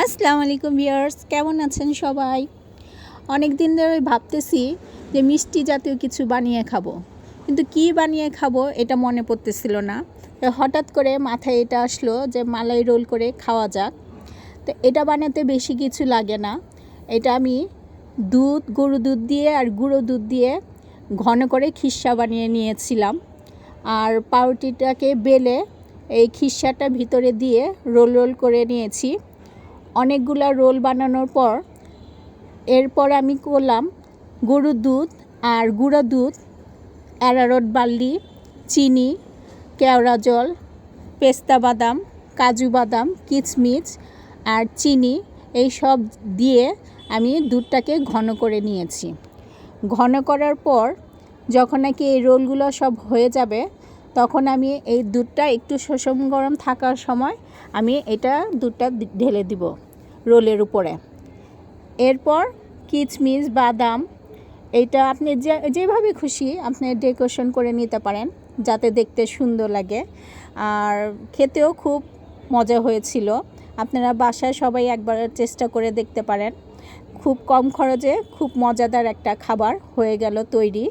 আসসালামু আলাইকুম ভিউয়ার্স, কেমন আছেন সবাই? অনেক দিন ধরে ভাবতেছি যে মিষ্টি জাতীয় কিছু বানিয়ে খাবো, কিন্তু কি বানিয়ে খাবো এটা মনে পড়তেছিল না। তো হঠাৎ করে মাথায় এটা আসলো যে মালাই রোল করে খাওয়া যাক। তো এটা বানাতে বেশি কিছু লাগে না। এটা আমি গরু দুধ দিয়ে আর গুঁড়ো দুধ দিয়ে ঘন করে খিসা বানিয়ে নিয়েছিলাম। আর পাউরুটিটাকে বেলে এই খিসাটা ভিতরে দিয়ে রোল রোল করে নিয়েছি। অনেকগুলো রোল বানানোর পর এরপর আমি করলাম গরুর দুধ আর গুঁড়ো দুধ, অ্যারারুট বার্লি, চিনি, কেওড়া জল, পেস্তা বাদাম, কাজু বাদাম, কিশমিশ আর চিনি এই সব দিয়ে আমি দুধটাকে ঘন করে নিয়েছি। ঘন করার পর যখন নাকি এই রোলগুলো সব হয়ে যাবে তখন আমি এই দুধটা একটু সুষম গরম থাকার সময় আমি এটা দুধটা ঢেলে দিব রোলের উপরে। এরপর কিশমিশ, বাদাম এটা আপনি যেভাবে খুশি আপনি ডেকোরেশন করে নিতে পারেন যাতে দেখতে সুন্দর লাগে, আর খেতেও খুব মজা হয়েছিল। আপনারা বাসায় সবাই একবার চেষ্টা করে দেখতে পারেন। খুব কম খরচে খুব মজাদার একটা খাবার হয়ে গেল তৈরি।